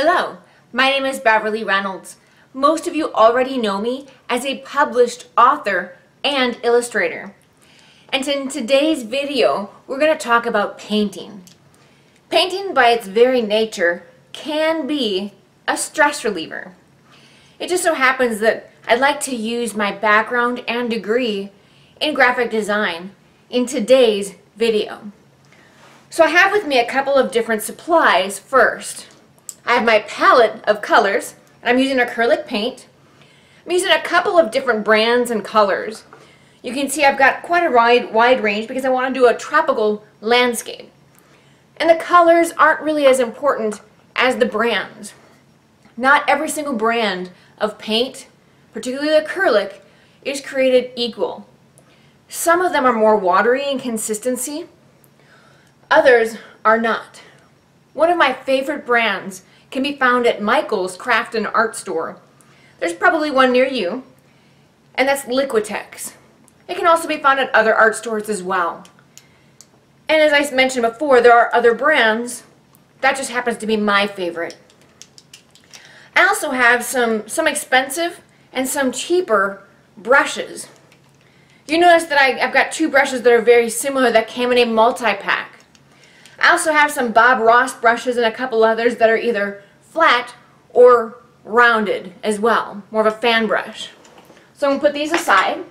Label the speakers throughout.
Speaker 1: Hello, my name is Beverly Reynolds. Most of you already know me as a published author and illustrator. And in today's video, we're going to talk about painting. Painting by its very nature can be a stress reliever. It just so happens that I'd like to use my background and degree in graphic design in today's video. So I have with me a couple of different supplies first. I have my palette of colors, and I'm using acrylic paint. I'm using a couple of different brands and colors. You can see I've got quite a wide range because I want to do a tropical landscape. And the colors aren't really as important as the brands. Not every single brand of paint, particularly acrylic, is created equal. Some of them are more watery in consistency. Others are not. One of my favorite brands can be found at Michael's Craft and Art Store. There's probably one near you, and that's Liquitex. It can also be found at other art stores as well. And as I mentioned before, there are other brands. That just happens to be my favorite. I also have some expensive and some cheaper brushes. You notice that I've got two brushes that are very similar that came in a multi-pack. I also have some Bob Ross brushes and a couple others that are either flat or rounded as well, more of a fan brush. So I'm going to put these aside.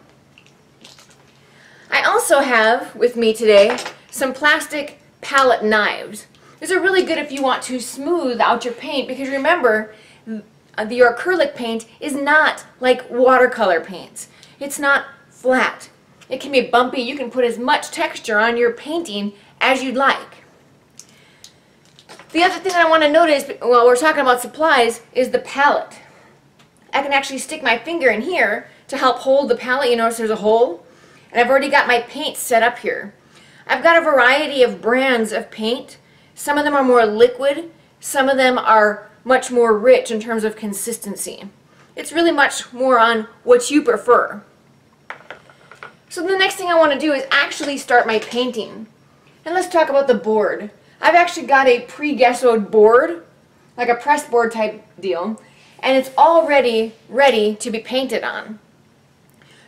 Speaker 1: I also have with me today some plastic palette knives. These are really good if you want to smooth out your paint, because remember, your acrylic paint is not like watercolor paints. It's not flat. It can be bumpy. You can put as much texture on your painting as you'd like. The other thing I want to notice while we're talking about supplies is the palette. I can actually stick my finger in here to help hold the palette. You notice there's a hole? And I've already got my paint set up here. I've got a variety of brands of paint. Some of them are more liquid. Some of them are much more rich in terms of consistency. It's really much more on what you prefer. So the next thing I want to do is actually start my painting. And let's talk about the board. I've actually got a pre-gessoed board, like a press board type deal, and it's already ready to be painted on.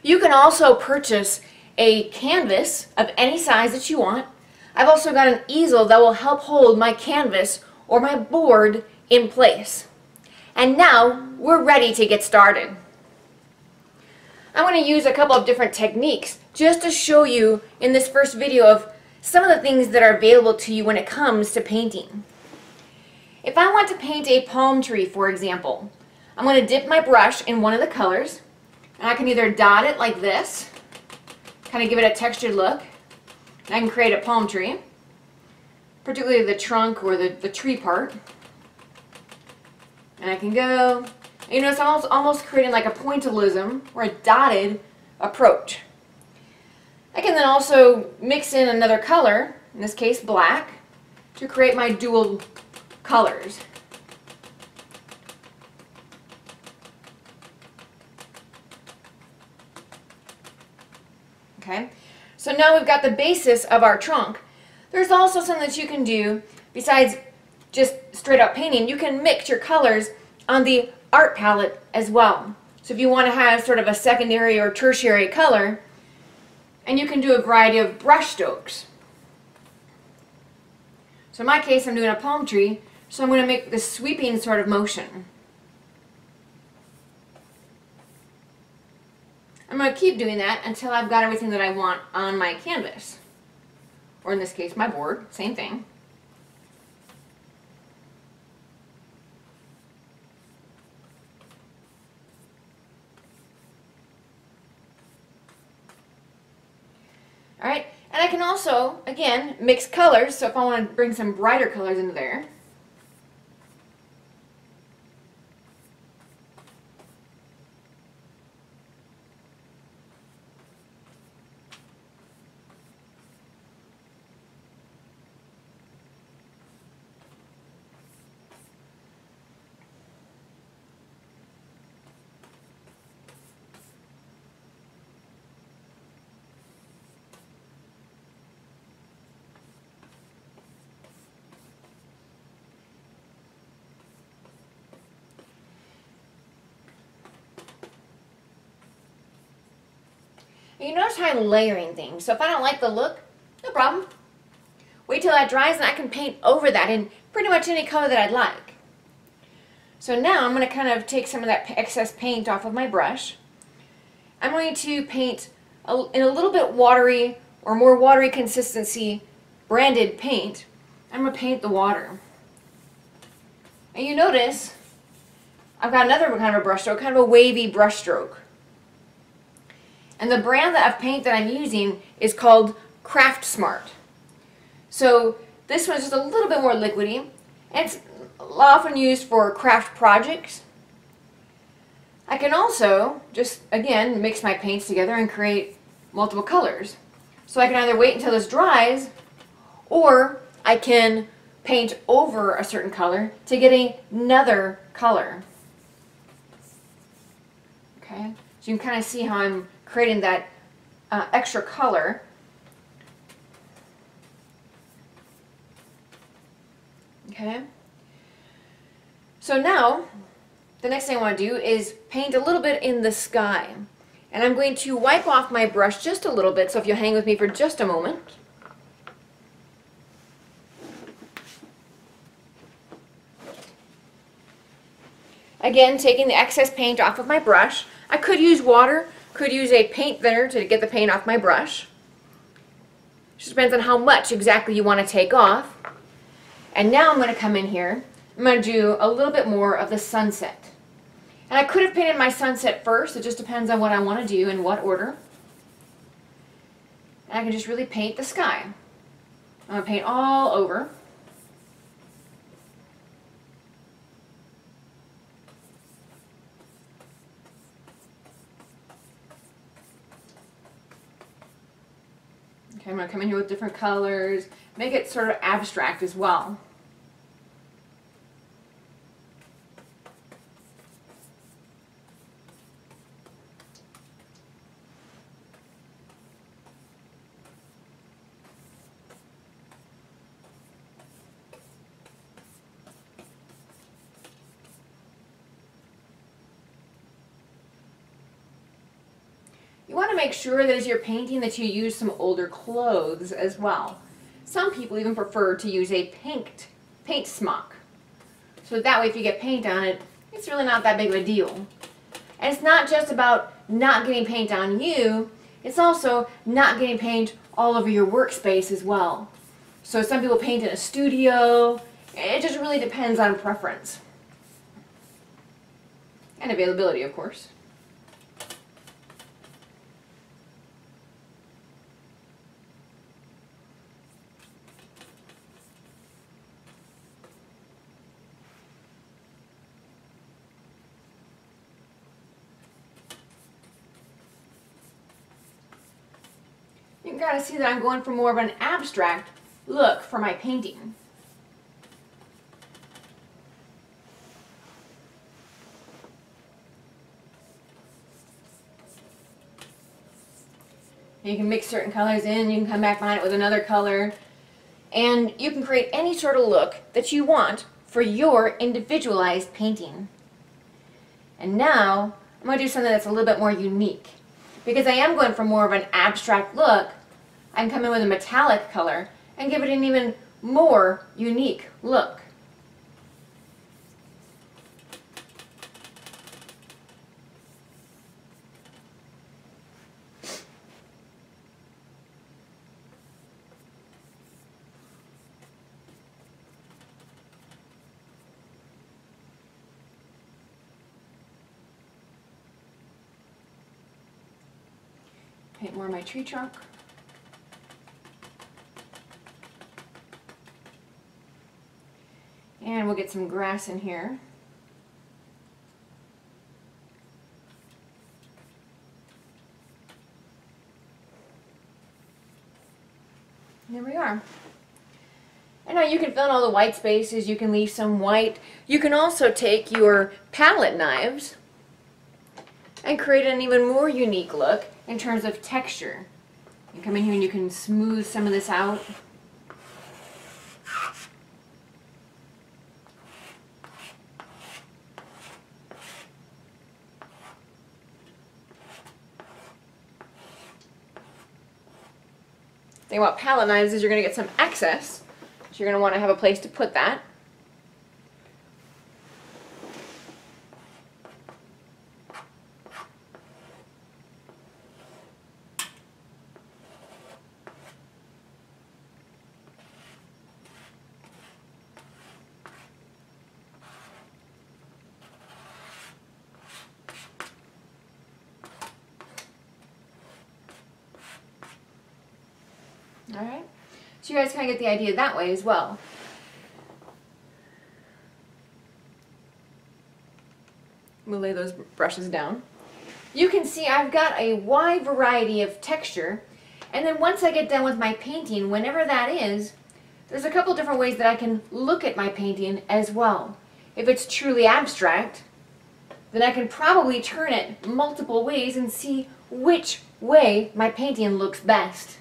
Speaker 1: You can also purchase a canvas of any size that you want. I've also got an easel that will help hold my canvas or my board in place. And now we're ready to get started. I'm going to use a couple of different techniques just to show you in this first video of some of the things that are available to you when it comes to painting. If I want to paint a palm tree, for example, I'm going to dip my brush in one of the colors, and I can either dot it like this, kind of give it a textured look, and I can create a palm tree, particularly the trunk or the tree part. And I can go, you know, it's almost creating like a pointillism or a dotted approach. I can then also mix in another color, in this case black, to create my dual colors. Okay, so now we've got the basis of our trunk. There's also something that you can do besides just straight up painting. You can mix your colors on the art palette as well. So if you want to have sort of a secondary or tertiary color, and you can do a variety of brush strokes. So in my case, I'm doing a palm tree, so I'm going to make this sweeping sort of motion. I'm going to keep doing that until I've got everything that I want on my canvas. Or in this case, my board, same thing. Alright, and I can also, again, mix colors, so if I want to bring some brighter colors into there. And you notice how I'm layering things. So if I don't like the look, no problem. Wait till that dries and I can paint over that in pretty much any color that I'd like. So now I'm going to kind of take some of that excess paint off of my brush. I'm going to paint in a little bit watery or more watery consistency branded paint. I'm going to paint the water. And you notice I've got another kind of a brush stroke, kind of a wavy brush stroke. And the brand of paint that I'm using is called Craft Smart. So this one's just a little bit more liquidy, and it's often used for craft projects. I can also just, again, mix my paints together and create multiple colors. So I can either wait until this dries, or I can paint over a certain color to get another color. Okay, so you can kind of see how I'm creating that extra color. Okay, so now the next thing I want to do is paint a little bit in the sky. And I'm going to wipe off my brush just a little bit, so if you'll hang with me for just a moment. Again, taking the excess paint off of my brush. I could use water, could use a paint thinner to get the paint off my brush. Just depends on how much exactly you want to take off. And now I'm going to come in here, I'm going to do a little bit more of the sunset. And I could have painted my sunset first, it just depends on what I want to do and what order. And I can just really paint the sky. I'm going to paint all over. Okay, I'm going to come in here with different colors, make it sort of abstract as well. You want to make sure that as you're painting that you use some older clothes as well. Some people even prefer to use a paint smock. So that way if you get paint on it, it's really not that big of a deal. And it's not just about not getting paint on you, it's also not getting paint all over your workspace as well. So some people paint in a studio. It just really depends on preference. And availability, of course. You can kind of see that I'm going for more of an abstract look for my painting. You can mix certain colors in, you can come back behind it with another color, and you can create any sort of look that you want for your individualized painting. And now, I'm going to do something that's a little bit more unique. Because I am going for more of an abstract look, I can come in with a metallic color and give it an even more unique look. Paint more of my tree trunk. And we'll get some grass in here. And there we are. And now you can fill in all the white spaces, you can leave some white. You can also take your palette knives and create an even more unique look in terms of texture. You come in here and you can smooth some of this out. thing about palette knives is you're going to get some excess, so you're going to want to have a place to put that. Alright, so you guys kind of get the idea that way as well. We'll lay those brushes down. You can see I've got a wide variety of texture, and then once I get done with my painting, whenever that is, there's a couple different ways that I can look at my painting as well. If it's truly abstract, then I can probably turn it multiple ways and see which way my painting looks best.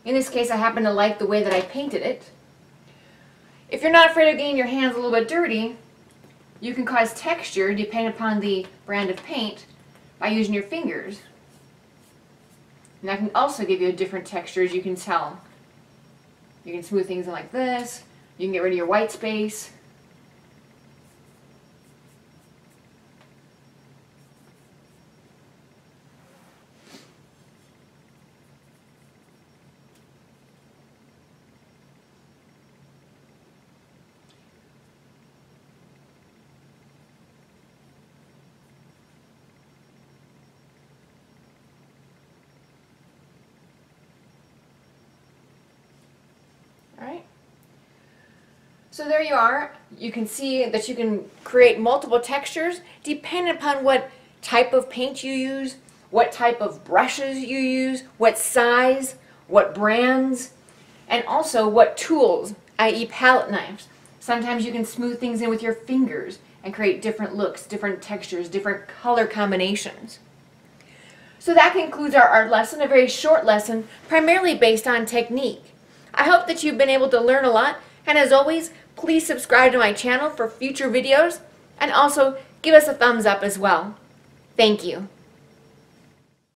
Speaker 1: In this case, I happen to like the way that I painted it. If you're not afraid of getting your hands a little bit dirty, you can cause texture, depending upon the brand of paint, by using your fingers. And that can also give you a different texture, as you can tell. You can smooth things in like this. You can get rid of your white space. Alright, so there you are. You can see that you can create multiple textures depending upon what type of paint you use, what type of brushes you use, what size, what brands, and also what tools, i.e. palette knives. Sometimes you can smooth things in with your fingers and create different looks, different textures, different color combinations. So that concludes our art lesson, a very short lesson, primarily based on technique. I hope that you've been able to learn a lot, and as always, please subscribe to my channel for future videos, and also give us a thumbs up as well. Thank you.